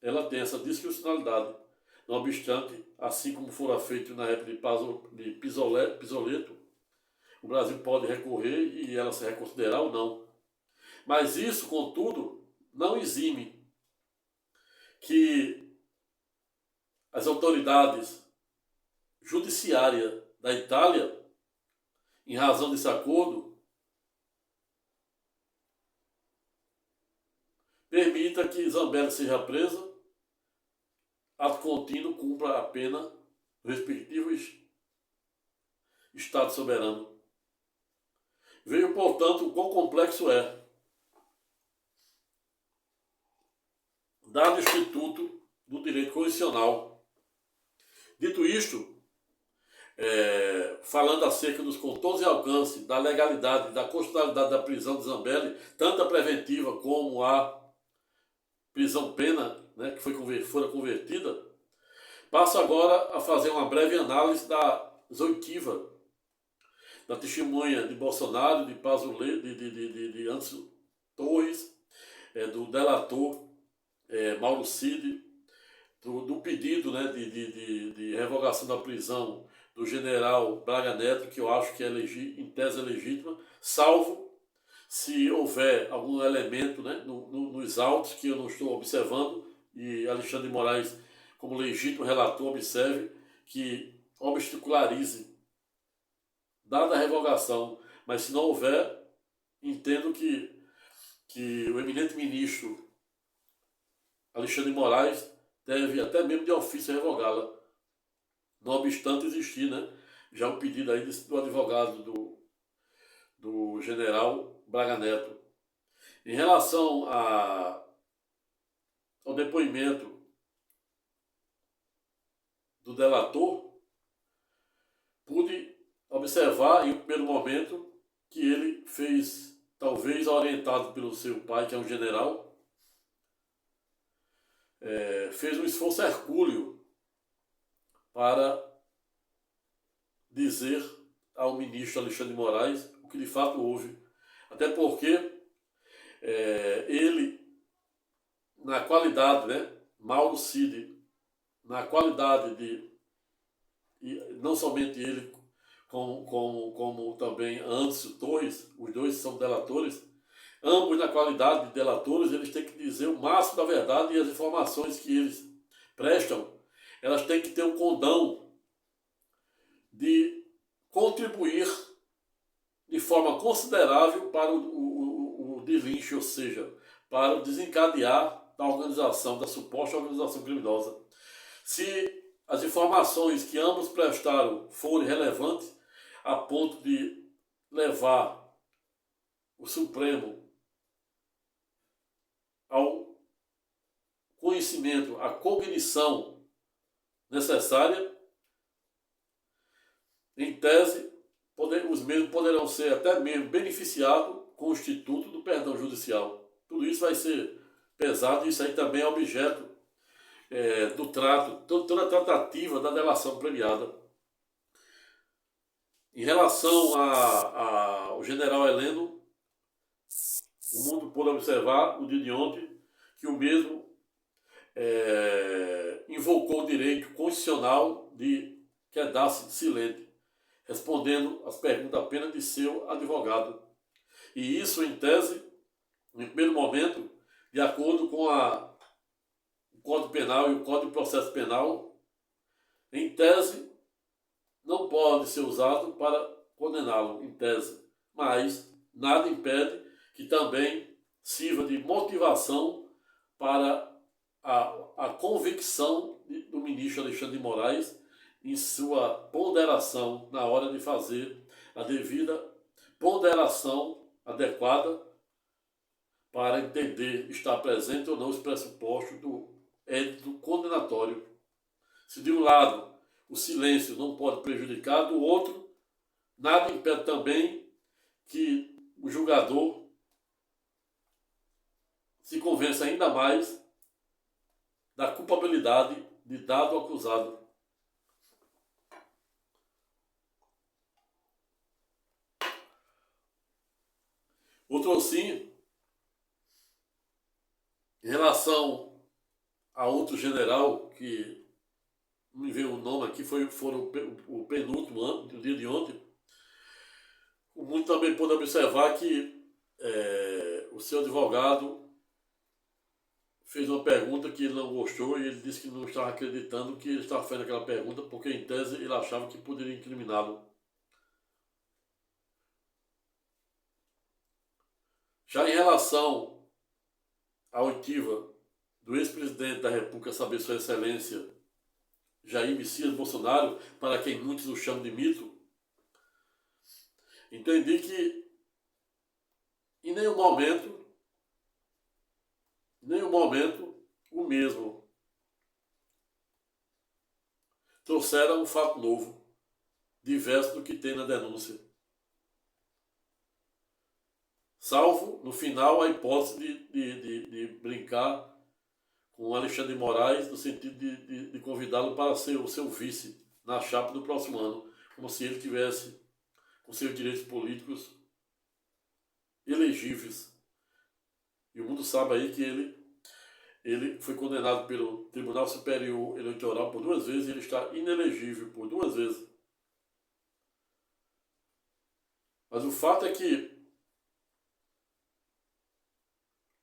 ela tem essa discricionalidade. Não obstante, assim como fora feito na época de Pisoletto, o Brasil pode recorrer e ela se reconsiderar ou não. Mas isso, contudo, não exime que as autoridades judiciárias da Itália, em razão desse acordo, permita que Zambelli seja presa, ato contínuo, cumpra a pena do respectivo Estado soberano. Veja, portanto, o quão complexo é. Dado o Instituto do Direito Constitucional. Dito isto, falando acerca dos contornos e alcance da legalidade, da constitucionalidade da prisão de Zambelli, tanto a preventiva como a prisão-pena, né, que fora convertida, passo agora a fazer uma breve análise da oitiva, da testemunha de Bolsonaro, de Pazuello, de Anderson Torres, do delator Mauro Cid, do pedido, né, de revogação da prisão do general Braga Neto, que eu acho que em tese é legítima, salvo se houver algum elemento, né, nos autos que eu não estou observando, e Alexandre de Moraes, como legítimo relator, observe que obstacularize, dada a revogação. Mas se não houver, entendo que o eminente ministro Alexandre de Moraes deve até mesmo de ofício revogá-la, não obstante existir, né, já um pedido aí do advogado do general Braga Neto. Em relação ao depoimento do delator, pude observar em um primeiro momento que ele fez, talvez orientado pelo seu pai, que é um general, fez um esforço hercúleo para dizer ao ministro Alexandre de Moraes o que de fato houve. Até porque ele, na qualidade, né, Mauro Cid, na qualidade e não somente ele, como também Anderson Torres, os dois são delatores, ambos na qualidade de delatores, eles têm que dizer o máximo da verdade, e as informações que eles prestam, elas têm que ter um condão de contribuir de forma considerável para o linche, ou seja, para o desencadear da organização, da suposta organização criminosa. Se as informações que ambos prestaram forem relevantes a ponto de levar o Supremo ao conhecimento, à cognição necessária, em tese, os mesmos poderão ser até mesmo beneficiados com o Instituto do Perdão Judicial. Tudo isso vai ser pesado, isso aí também é objeto do trato, toda a tratativa da delação premiada. Em relação ao general Heleno, o mundo pôde observar no dia de ontem que o mesmo invocou o direito constitucional de quedar-se silente, respondendo às perguntas apenas de seu advogado. E isso, em tese, no primeiro momento, de acordo com o Código Penal e o Código de Processo Penal, em tese, não pode ser usado para condená-lo, em tese. Mas nada impede que também sirva de motivação para a convicção do ministro Alexandre de Moraes em sua ponderação na hora de fazer a devida ponderação adequada para entender estar presente ou não os pressupostos do édito condenatório. Se de um lado o silêncio não pode prejudicar, do outro, nada impede também que o julgador se convença ainda mais da culpabilidade de dado acusado. Outro sim, em relação a outro general, que não me veio o nome aqui, foram o penúltimo ano, do dia de ontem, o mundo também pôde observar que o seu advogado fez uma pergunta que ele não gostou e ele disse que não estava acreditando que ele estava fazendo aquela pergunta porque, em tese, ele achava que poderia incriminá-lo. Já em relação à oitiva do ex-presidente da República, saber Sua Excelência Jair Messias Bolsonaro, para quem muitos o chamam de mito, entendi que em nenhum momento o mesmo trouxeram um fato novo, diverso do que tem na denúncia. Salvo, no final, a hipótese de brincar com Alexandre de Moraes, no sentido de convidá-lo para ser o seu vice na chapa do próximo ano, como se ele tivesse, com seus direitos políticos, elegíveis. E o mundo sabe aí que ele foi condenado pelo Tribunal Superior Eleitoral por 2 vezes e ele está inelegível por 2 vezes. Mas o fato é que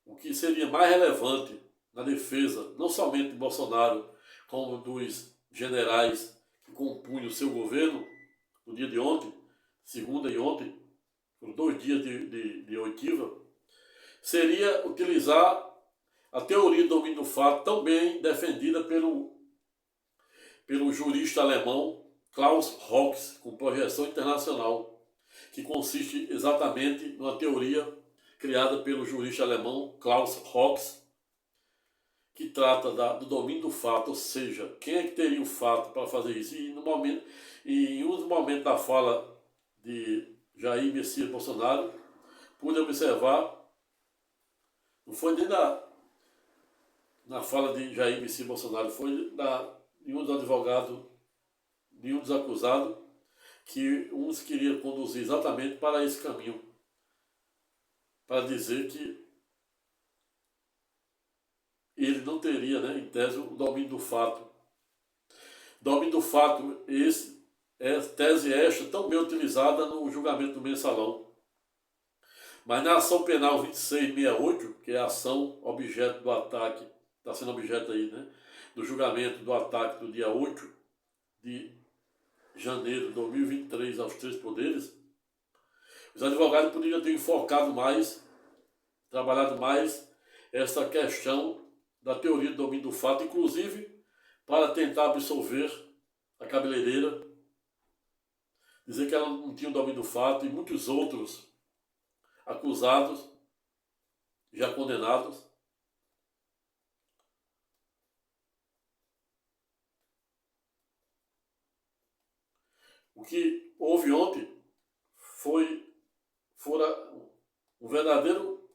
o que seria mais relevante na defesa, não somente de Bolsonaro, como dos generais que compunham o seu governo, no dia de ontem, segunda e ontem, por 2 dias de oitiva, seria utilizar a teoria do domínio do fato, tão bem defendida pelo jurista alemão Klaus Hox, com projeção internacional, que consiste exatamente numa teoria criada pelo jurista alemão Klaus Hox, que trata do domínio do fato, ou seja, quem é que teria o fato para fazer isso. E em um momento da fala de Jair Messias Bolsonaro, pude observar, não foi nem na fala de Jair Messias Bolsonaro, foi de um dos advogados, de um dos acusados, que uns queriam conduzir exatamente para esse caminho, para dizer que ele não teria, em tese, o domínio do fato. Domínio do fato, tese esta tão bem utilizada no julgamento do mensalão. Mas na ação penal 2668, que é a ação objeto do ataque, está sendo objeto aí, do julgamento do ataque do dia 8 de janeiro de 2023 aos 3 poderes, os advogados poderiam ter enfocado mais trabalhado mais essa questão da teoria do domínio do fato, inclusive para tentar absolver a cabeleireira, dizer que ela não tinha o domínio do fato, e muitos outros acusados, já condenados. O que houve ontem fora um verdadeiro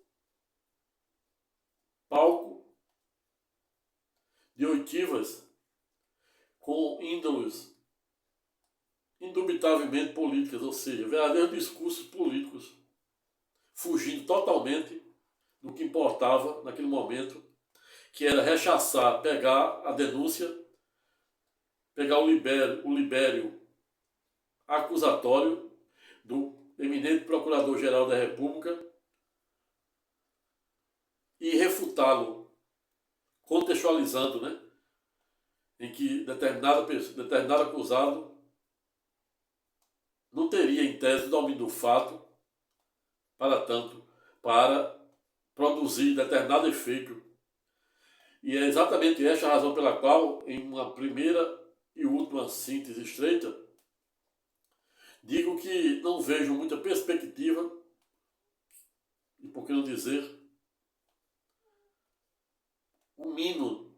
palco de oitivas com índoles indubitavelmente políticas, ou seja, verdadeiros discursos políticos, fugindo totalmente do que importava naquele momento, que era rechaçar, pegar a denúncia, pegar o libério acusatório do eminente Procurador-Geral da República e refutá-lo, contextualizando, né, em que determinado acusado não teria, em tese, o domínio do fato para produzir determinado efeito. E é exatamente esta a razão pela qual, em uma primeira e última síntese estreita, digo que não vejo muita perspectiva, e por que não dizer, um mínimo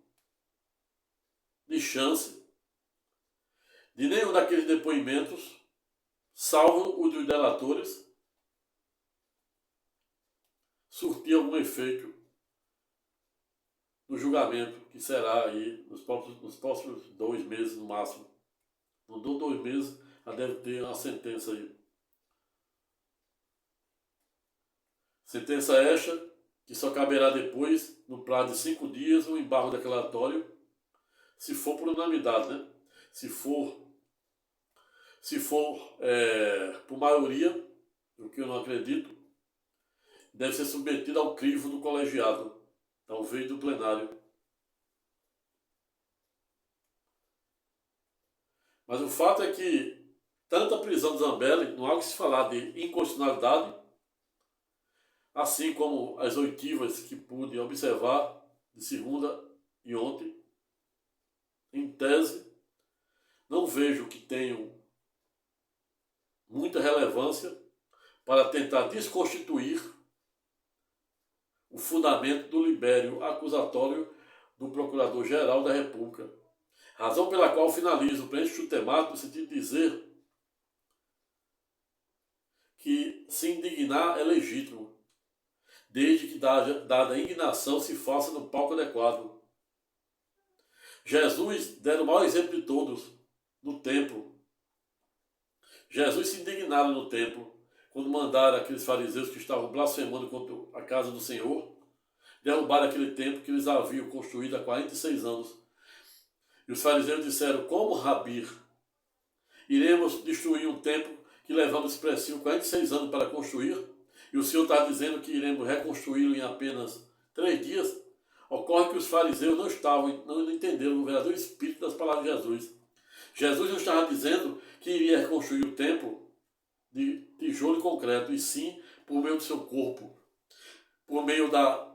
de chance de nenhum daqueles depoimentos, salvo o dos delatores, surtir algum efeito no julgamento, que será aí nos próximos 2 meses no máximo. Não dou 2 meses, já deve ter uma sentença aí. Sentença esta que só caberá depois, no prazo de 5 dias, um embargo declaratório, se for por unanimidade, né? Se for por maioria, o que eu não acredito, deve ser submetido ao crivo do colegiado, talvez do plenário. Mas o fato é que tanto a prisão de Zambelli, não há que se falar de inconstitucionalidade, assim como as oitivas que pude observar de segunda e ontem, em tese, não vejo que tenham muita relevância para tentar desconstituir o fundamento do libério acusatório do Procurador-Geral da República. Razão pela qual finalizo o preenche temático no sentido de dizer que se indignar é legítimo, desde que dada a indignação se faça no palco adequado. Jesus dera o maior exemplo de todos no templo. Jesus se indignaram no templo quando mandaram aqueles fariseus que estavam blasfemando contra a casa do Senhor derrubar aquele templo que eles haviam construído há 46 anos. E os fariseus disseram: como, Rabi, iremos destruir um templo que levamos expressivo 46 anos para construir? E o Senhor está dizendo que iremos reconstruí-lo em apenas 3 dias? Ocorre que os fariseus não entenderam o verdadeiro espírito das palavras de Jesus. Jesus não estava dizendo que iria reconstruir o templo de tijolo e concreto, e sim por meio do seu corpo, por meio da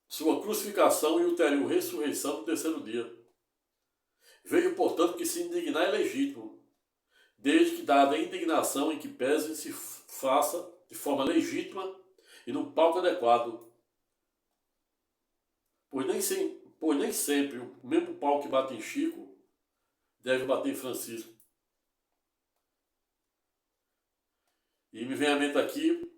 sua crucificação e ulterior ressurreição no 3º dia. Vejo, portanto, que se indignar é legítimo, desde que dada a indignação em que pese se faça de forma legítima e no palco adequado. Pois nem sempre o mesmo pau que bate em Chico deve bater em Francisco. E me vem à mente aqui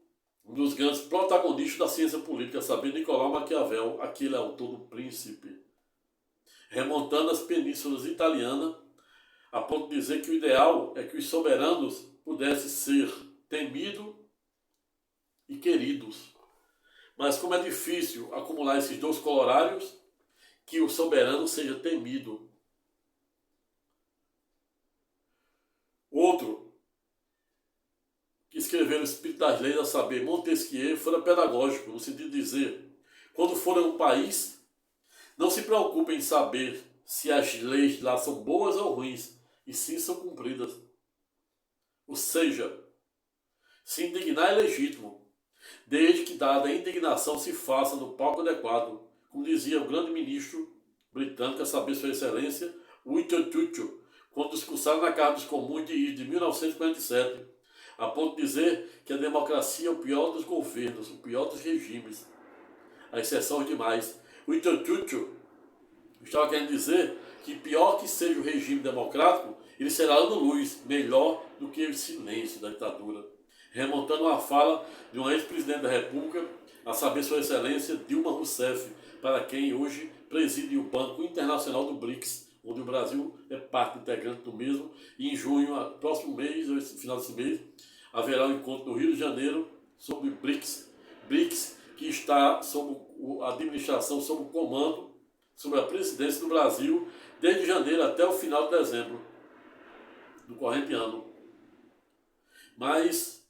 um dos grandes protagonistas da ciência política, saber Nicolau Maquiavel, aquele autor do Príncipe, remontando as penínsulas italianas, a ponto de dizer que o ideal é que os soberanos pudessem ser temidos e queridos. Mas como é difícil acumular esses 2 colorários, que o soberano seja temido. Outro que escreveu o Espírito das Leis, a saber, Montesquieu, foi pedagógico, no sentido de dizer: quando forem um país, não se preocupem em saber se as leis lá são boas ou ruins, e sim são cumpridas. Ou seja, se indignar é legítimo, desde que dada a indignação se faça no palco adequado, como dizia o grande ministro britânico, a saber sua excelência, Winston Churchill, quando discursaram na Casa dos Comuns de 1947, a ponto de dizer que a democracia é o pior dos governos, o pior dos regimes, a exceção demais. Winston Churchill estava querendo dizer que pior que seja o regime democrático, ele será ano-luz melhor do que o silêncio da ditadura. Remontando uma fala de um ex-presidente da República, a saber sua excelência Dilma Rousseff, para quem hoje preside o Banco Internacional do BRICS, onde o Brasil é parte integrante do mesmo, e em junho, próximo mês, ou final desse mês, haverá um encontro no Rio de Janeiro sobre BRICS. BRICS que está sob a administração, sob o comando, sob a presidência do Brasil, desde janeiro até o final de dezembro do corrente ano. Mas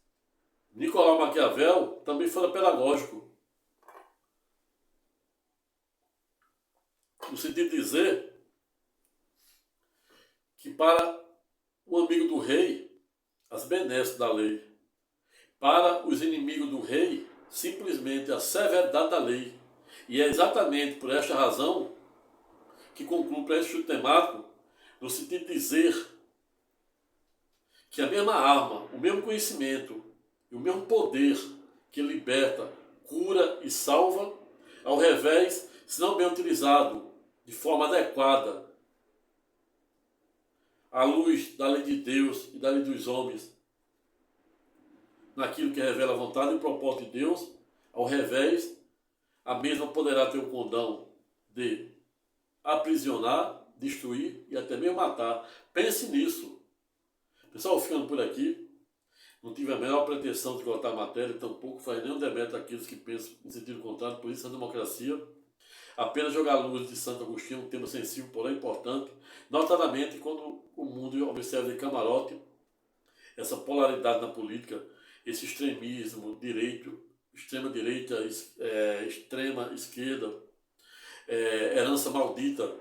Nicolau Maquiavel também foi pedagógico, no sentido de dizer que para o amigo do rei, as benesses da lei. Para os inimigos do rei, simplesmente a severidade da lei. E é exatamente por esta razão que concluo para este temático, no sentido de dizer que a mesma arma, o mesmo conhecimento e o mesmo poder que liberta, cura e salva, ao revés, se não bem utilizado de forma adequada, à luz da lei de Deus e da lei dos homens, naquilo que revela a vontade e o propósito de Deus, ao revés, a mesma poderá ter o condão de aprisionar, destruir e até mesmo matar. Pense nisso. Pessoal, ficando por aqui, não tive a menor pretensão de cortar a matéria, tampouco faz nenhum demérito àqueles que pensam em sentido contrário, por isso a democracia. Apenas jogar a luz de Santo Agostinho, um tema sensível, porém importante, notadamente quando o mundo observa de camarote essa polaridade na política, esse extremismo, extrema direita, extrema esquerda, herança maldita,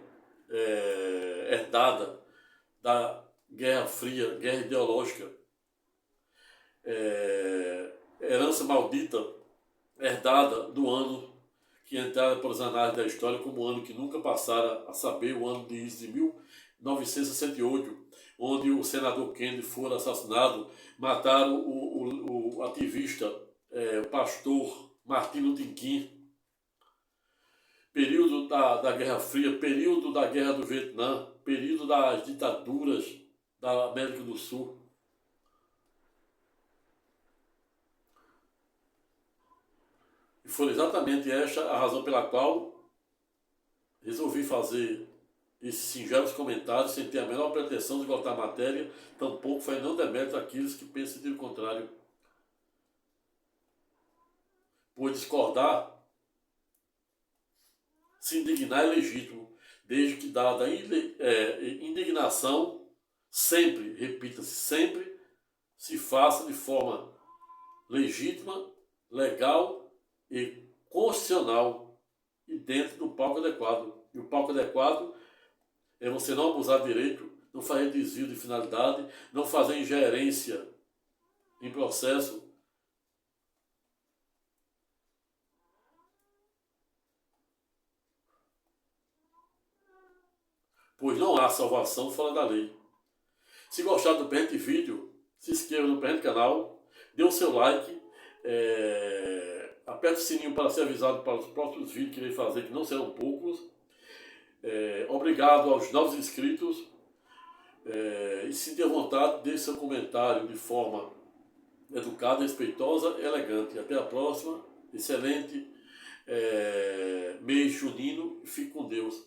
herdada da Guerra Fria, guerra ideológica, herança maldita, herdada do ano que entrara pelas análises da história como o ano que nunca passara, a saber, o ano de 1968, onde o senador Kennedy foi assassinado, mataram o ativista, o pastor Martin Luther King, período da Guerra Fria, período da Guerra do Vietnã, período das ditaduras da América do Sul. E foi exatamente esta a razão pela qual resolvi fazer esses singelos comentários sem ter a menor pretensão de esgotar a matéria, tampouco faz não demérito àqueles que pensam do contrário. Por discordar, se indignar é legítimo, desde que dada a indignação, sempre, repita-se, sempre se faça de forma legítima, legal e constitucional e dentro do palco adequado. E o palco adequado é você não abusar do direito, não fazer desvio de finalidade, não fazer ingerência em processo, pois não há salvação fora da lei. Se gostar do presente vídeo, se inscreva no presente canal, dê o seu like, aperte o sininho para ser avisado para os próximos vídeos que irei fazer, que não serão poucos. Obrigado aos novos inscritos. E se der vontade, deixe seu comentário de forma educada, respeitosa, elegante. Até a próxima. Excelente mês junino. Fique com Deus.